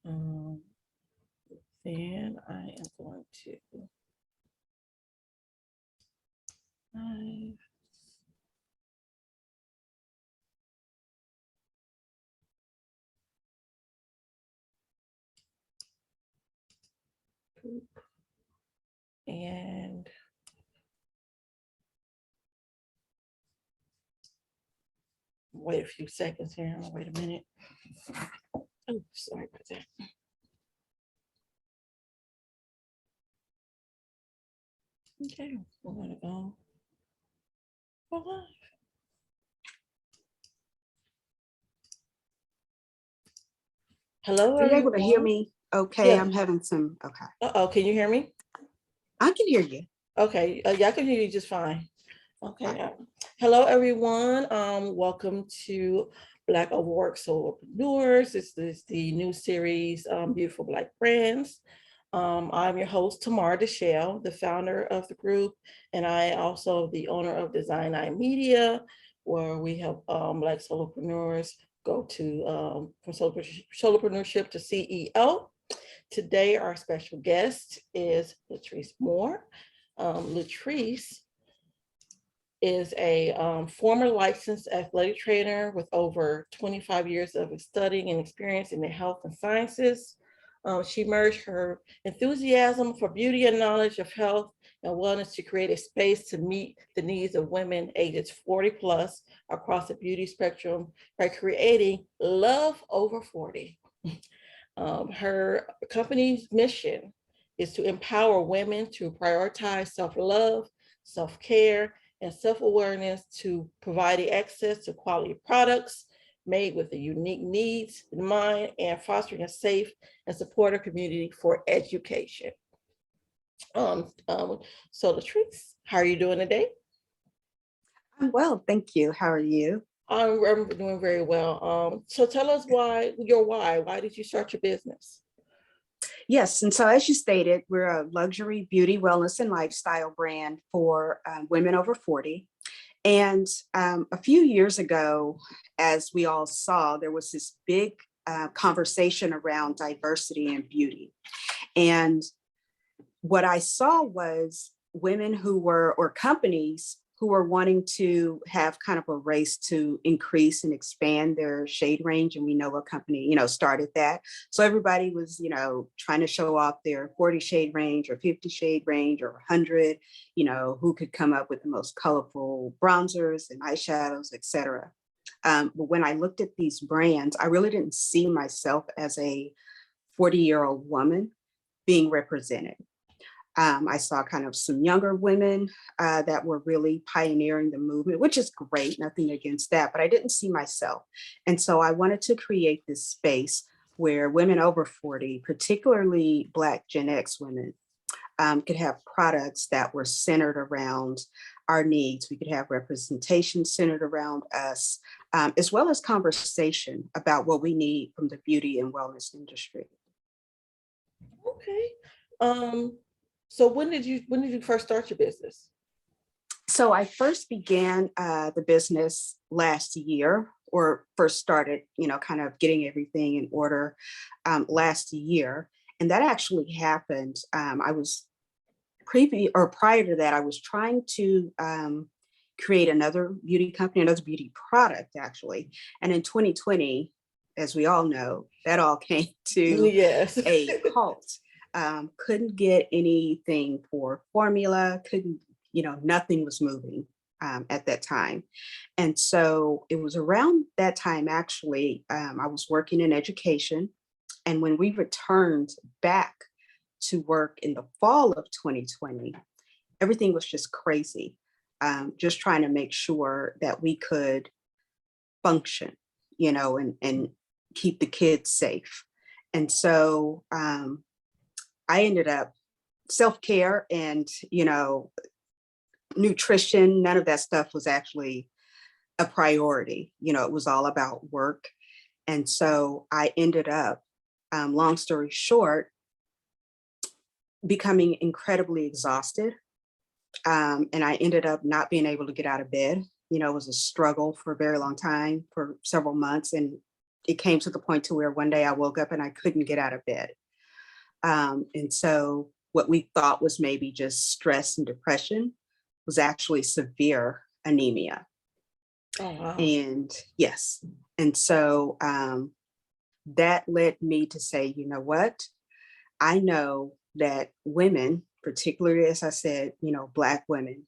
Um, then I am going to live. And wait a few seconds here. Wait a minute. Oh, sorry about that. Okay, we're gonna go live. Hello, Are you able to hear everyone. me? Okay, Yeah. I'm having some, okay. Oh, can you hear me? I can hear you. Okay, yeah, I can hear you just fine. Okay. Fine. Hello, everyone. Welcome to Black Award Solopreneurs. This is the new series, Beautiful Black Brands. I'm your host, Tamar Deshelle, the founder of the group, and I also the owner of Design Eye Media, where we help Black solopreneurs go to from solopreneurship to CEO. Today, our special guest is LaTrice Moore. LaTrice is a former licensed athletic trainer with over 25 years of studying and experience in the health and sciences. She merged her enthusiasm for beauty and knowledge of health and wellness to create a space to meet the needs of women ages 40 plus across the beauty spectrum by creating Love Over 40. Her company's mission is to empower women to prioritize self-love, self-care, and self-awareness to providing access to quality products made with the unique needs in mind and fostering a safe and supportive community for education. So LaTrice, how are you doing today? I'm well, thank you. How are you? I'm doing very well. So tell us why did you start your business? Yes, and so as you stated, we're a luxury beauty, wellness, and lifestyle brand for women over 40. And a few years ago, as we all saw, there was this big conversation around diversity and beauty. And what I saw was women who were, or companies who were wanting to have kind of a race to increase and expand their shade range. And we know a company, started that. So everybody was, trying to show off their 40 shade range or 50 shade range or 100, who could come up with the most colorful bronzers and eyeshadows, et cetera. But when I looked at these brands, I really didn't see myself as a 40-year-old woman being represented. I saw kind of some younger women that were really pioneering the movement, which is great, nothing against that, but I didn't see myself. And so I wanted to create this space where women over 40, particularly Black Gen X women, could have products that were centered around our needs. We could have representation centered around us, as well as conversation about what we need from the beauty and wellness industry. Okay. So when did you first start your business? So I first began the business last year, or first started, kind of getting everything in order last year. And that actually happened. I was prior to that, I was trying to create another beauty company, another beauty product, actually. And in 2020, as we all know, that all came to Yes. a halt. Couldn't get anything for formula, nothing was moving at that time. And so it was around that time, actually, I was working in education. And when we returned back to work in the fall of 2020, everything was just crazy. Just trying to make sure that we could function, and keep the kids safe. And so I ended up self-care and, nutrition, none of that stuff was actually a priority. It was all about work. And so I ended up, long story short, becoming incredibly exhausted. And I ended up not being able to get out of bed. It was a struggle for a very long time, for several months. And it came to the point to where one day I woke up and I couldn't get out of bed. And so what we thought was maybe just stress and depression was actually severe anemia. Oh, wow. And yes, and so that led me to say, you know what? I know that women, particularly as I said, Black women,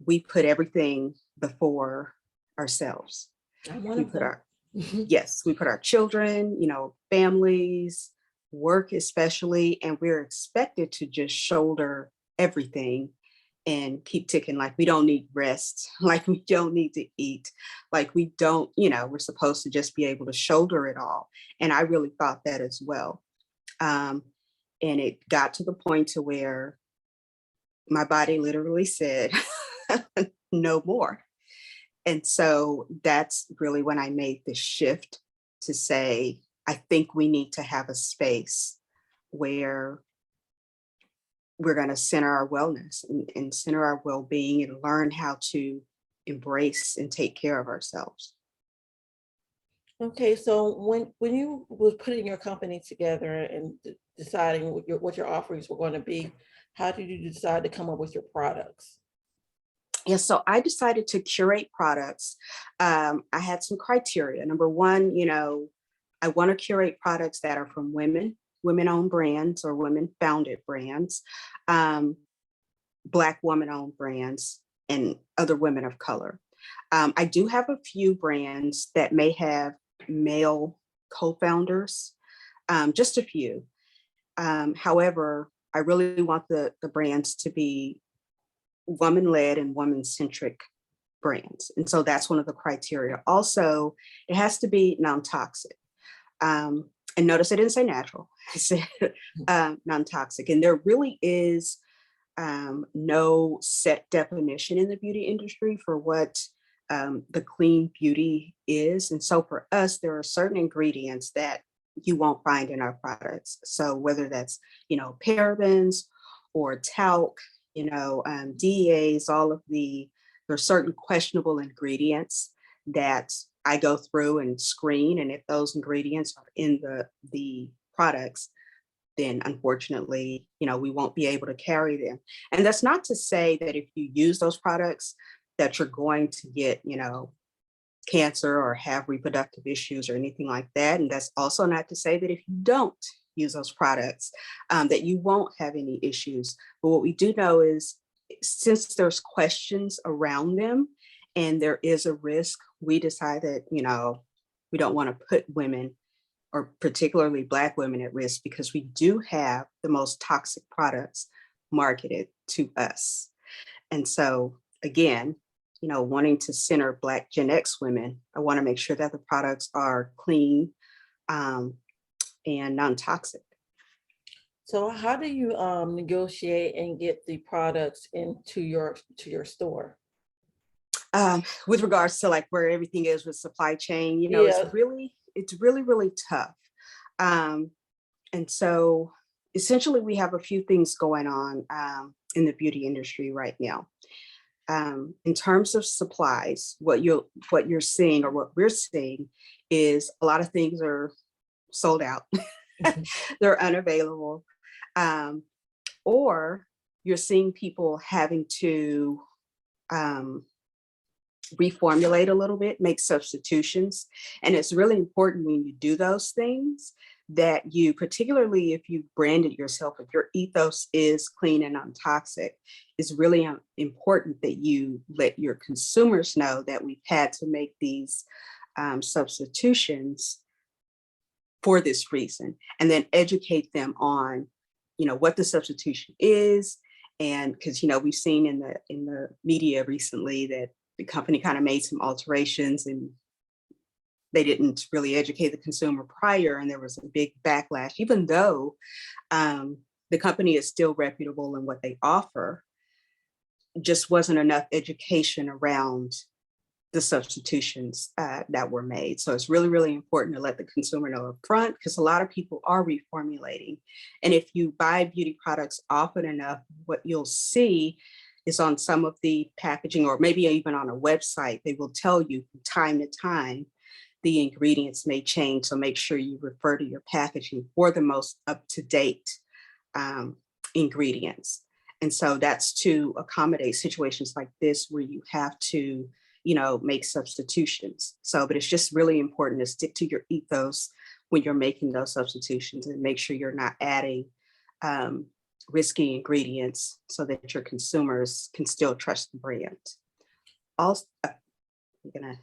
we put everything before ourselves. I'm one We of put them. our, yes, we put our children, families, work especially, and we're expected to just shoulder everything and keep ticking. Like we don't need rest, like we don't need to eat, like we don't, we're supposed to just be able to shoulder it all. And I really thought that as well. Um, and it got to the point to where my body literally said, no more. And so that's really when I made the shift to say, I think we need to have a space where we're going to center our wellness and center our well-being and learn how to embrace and take care of ourselves. Okay, so when you was putting your company together and deciding what your offerings were going to be, how did you decide to come up with your products? Yeah, so I decided to curate products. I had some criteria. Number one, I want to curate products that are from women-owned brands or women-founded brands, um, Black woman-owned brands, and other women of color. I do have a few brands that may have male co-founders, just a few. However, I really want the brands to be woman-led and woman-centric brands. And so that's one of the criteria. Also, it has to be non-toxic. And notice I didn't say natural, I said non-toxic. And there really is no set definition in the beauty industry for what the clean beauty is. And so for us, there are certain ingredients that you won't find in our products. So whether that's, parabens or talc, DEAs, all of there are certain questionable ingredients that I go through and screen. And if those ingredients are in the products, then unfortunately, we won't be able to carry them. And that's not to say that if you use those products that you're going to get, cancer or have reproductive issues or anything like that. And that's also not to say that if you don't use those products, that you won't have any issues. But what we do know is since there's questions around them and there is a risk, we decide that, we don't want to put women or particularly Black women at risk because we do have the most toxic products marketed to us. And so again, wanting to center Black Gen X women, I want to make sure that the products are clean and non-toxic. So how do you negotiate and get the products into your store? With regards to like where everything is with supply chain, Yeah. it's really tough. And so essentially we have a few things going on in the beauty industry right now. In terms of supplies, what you're seeing or what we're seeing is a lot of things are sold out. They're unavailable. Or you're seeing people having to reformulate a little bit, make substitutions. And it's really important when you do those things that you, particularly if you branded yourself, if your ethos is clean and non-toxic, it's really important that you let your consumers know that we've had to make these substitutions for this reason, and then educate them on, what the substitution is. And because, we've seen in the media recently that the company kind of made some alterations and they didn't really educate the consumer prior, and there was a big backlash, even though the company is still reputable in what they offer, just wasn't enough education around the substitutions that were made. So it's really important to let the consumer know up front, because a lot of people are reformulating. And if you buy beauty products often enough, what you'll see is on some of the packaging, or maybe even on a website, they will tell you from time to time the ingredients may change. So make sure you refer to your packaging for the most up-to-date ingredients. And so that's to accommodate situations like this where you have to, make substitutions. So, but it's just really important to stick to your ethos when you're making those substitutions and make sure you're not adding um, risky ingredients so that your consumers can still trust the brand. Also, I'm gonna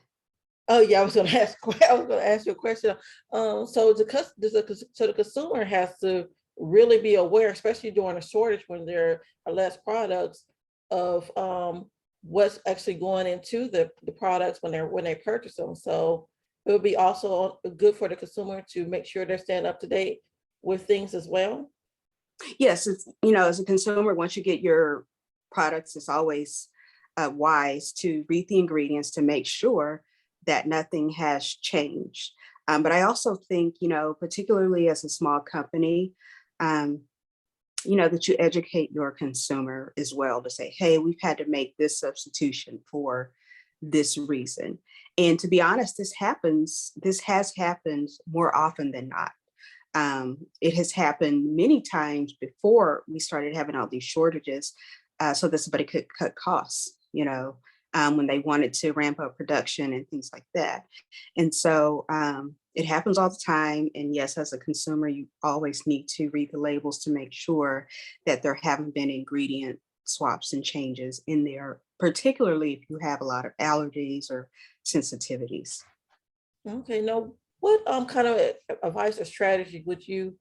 Oh yeah, I was going to ask. I was going to ask you a question. So so the consumer has to really be aware, especially during a shortage when there are less products, of what's actually going into the products when they purchase them. So it would be also good for the consumer to make sure they're staying up to date with things as well. Yes, it's, as a consumer, once you get your products, it's always wise to read the ingredients to make sure that nothing has changed. But I also think, particularly as a small company, um, that you educate your consumer as well to say, hey, we've had to make this substitution for this reason. And to be honest, this has happened more often than not. It has happened many times before we started having all these shortages, so that somebody could cut costs, when they wanted to ramp up production and things like that. And so it happens all the time. And yes, as a consumer, you always need to read the labels to make sure that there haven't been ingredient swaps and changes in there, particularly if you have a lot of allergies or sensitivities. Okay, now what kind of advice or strategy would you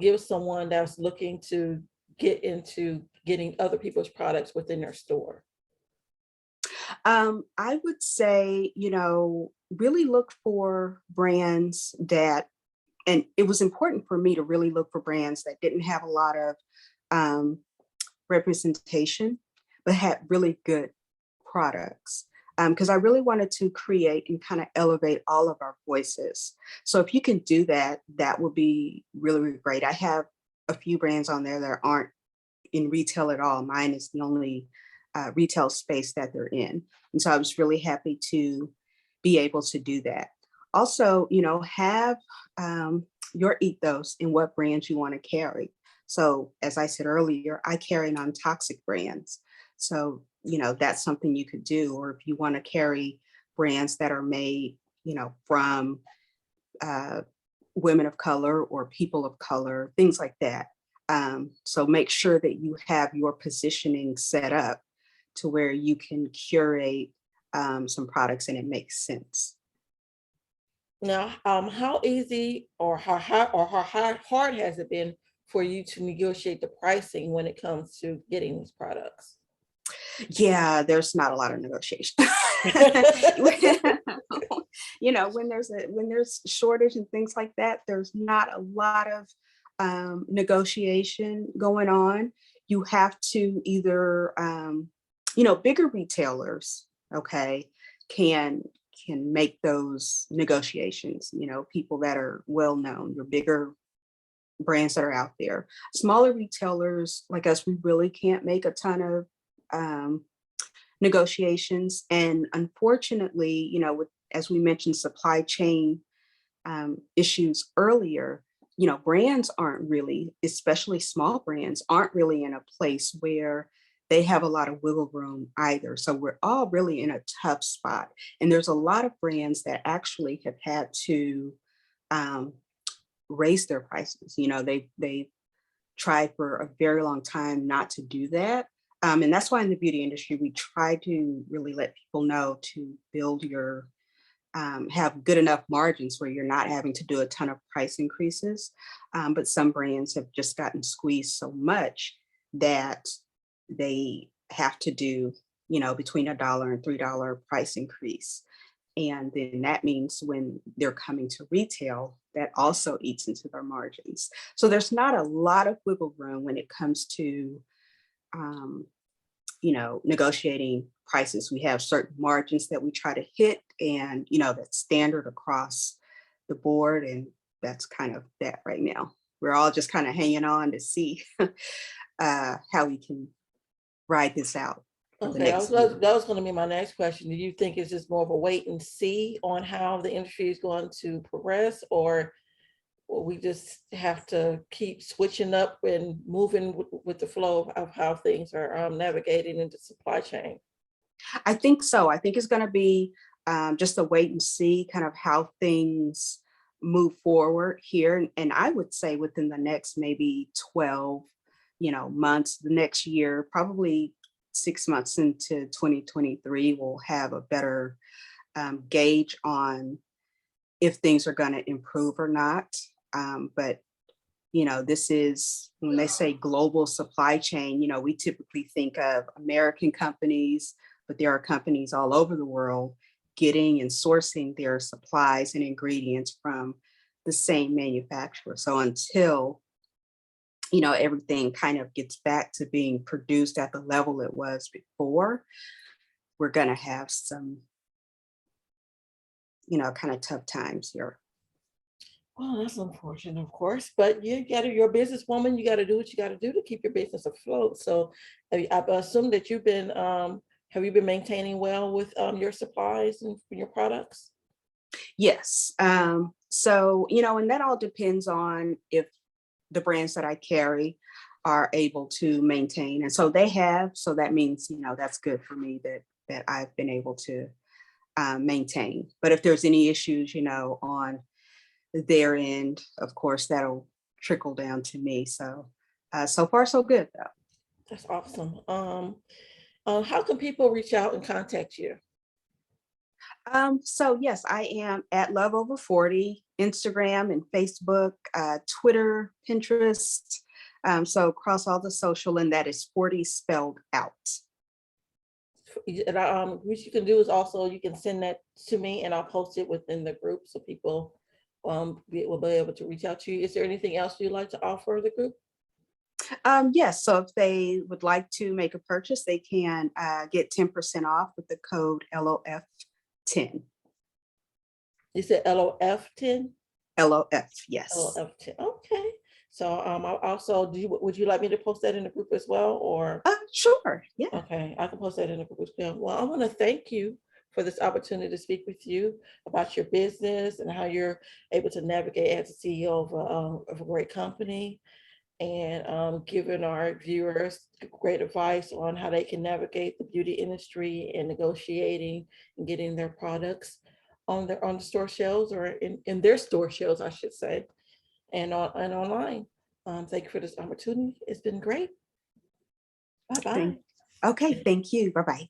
give someone that's looking to get into getting other people's products within their store? I would say, really look for brands that, and it was important for me to really look for brands that didn't have a lot of um, representation, but had really good products. Because I really wanted to create and kind of elevate all of our voices. So if you can do that, that would be really, really great. I have a few brands on there that aren't in retail at all. Mine is the only retail space that they're in. And so I was really happy to be able to do that. Also, have your ethos in what brands you want to carry. So as I said earlier, I carry non-toxic brands. So, that's something you could do. Or if you want to carry brands that are made, from uh, women of color or people of color, things like that. So make sure that you have your positioning set up to where you can curate some products and it makes sense. Now, how easy or how hard has it been for you to negotiate the pricing when it comes to getting these products? Yeah, there's not a lot of negotiation. When there's shortage and things like that, there's not a lot of negotiation going on. You have to either, bigger retailers, okay, can make those negotiations. People that are well known, your bigger brands that are out there. Smaller retailers like us, we really can't make a ton of um, negotiations. And unfortunately, as we mentioned, supply chain issues earlier, brands aren't really, especially small brands, aren't really in a place where they have a lot of wiggle room either. So we're all really in a tough spot. And there's a lot of brands that actually have had to um, raise their prices. They tried for a very long time not to do that. And that's why in the beauty industry, we try to really let people know to build have good enough margins where you're not having to do a ton of price increases. But some brands have just gotten squeezed so much that they have to do, between $1 and $3 price increase. And then that means when they're coming to retail, that also eats into their margins. So there's not a lot of wiggle room when it comes to, um, negotiating prices. We have certain margins that we try to hit, and, that's standard across the board. And that's kind of that right now. We're all just kind of hanging on to see how we can ride this out. for the Okay, next year. that was going to be my next question. Do you think it's just more of a wait and see on how the industry is going to progress, or we just have to keep switching up and moving with the flow of how things are navigating into supply chain? I think so. I think it's going to be just a wait and see kind of how things move forward here. And I would say within the next maybe 12, months, the next year, probably 6 months into 2023, we'll have a better gauge on if things are going to improve or not. But this is when they say global supply chain, we typically think of American companies, but there are companies all over the world getting and sourcing their supplies and ingredients from the same manufacturer. So until, everything kind of gets back to being produced at the level it was before, we're going to have some, kind of tough times here. Well, that's unfortunate, of course, but you're a businesswoman. You got to do what you got to do to keep your business afloat. So I assume that have you been maintaining well with your supplies and your products? Yes. So, and that all depends on if the brands that I carry are able to maintain. And so they have, so that means, that's good for me that I've been able to maintain. But if there's any issues, on their end, of course, that'll trickle down to me. So, so far, so good though. That's awesome. How can people reach out and contact you? So yes, I am at Love Over 40, Instagram and Facebook, Twitter, Pinterest. So across all the social, and that is 40 spelled out. And what you can do is also you can send that to me and I'll post it within the group so people will be able to reach out to you. Is there anything else you'd like to offer the group? Yes, so if they would like to make a purchase, they can get 10% off with the code LOF10. You said LOF10? LOF, yes. LOF10. Okay. So I also would you like me to post that in the group as well, or? Sure, yeah. Okay, I can post that in the group as well. Well, I want to thank you for this opportunity to speak with you about your business and how you're able to navigate as a CEO of a great company, and giving our viewers great advice on how they can navigate the beauty industry and negotiating and getting their products on the store shelves, or in their store shelves, I should say, and online. Thank you for this opportunity. It's been great. Bye-bye. Okay, thank you. Bye-bye.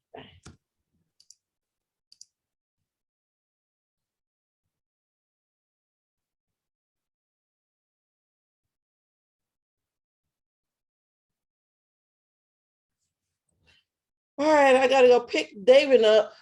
All right, I gotta go pick David up.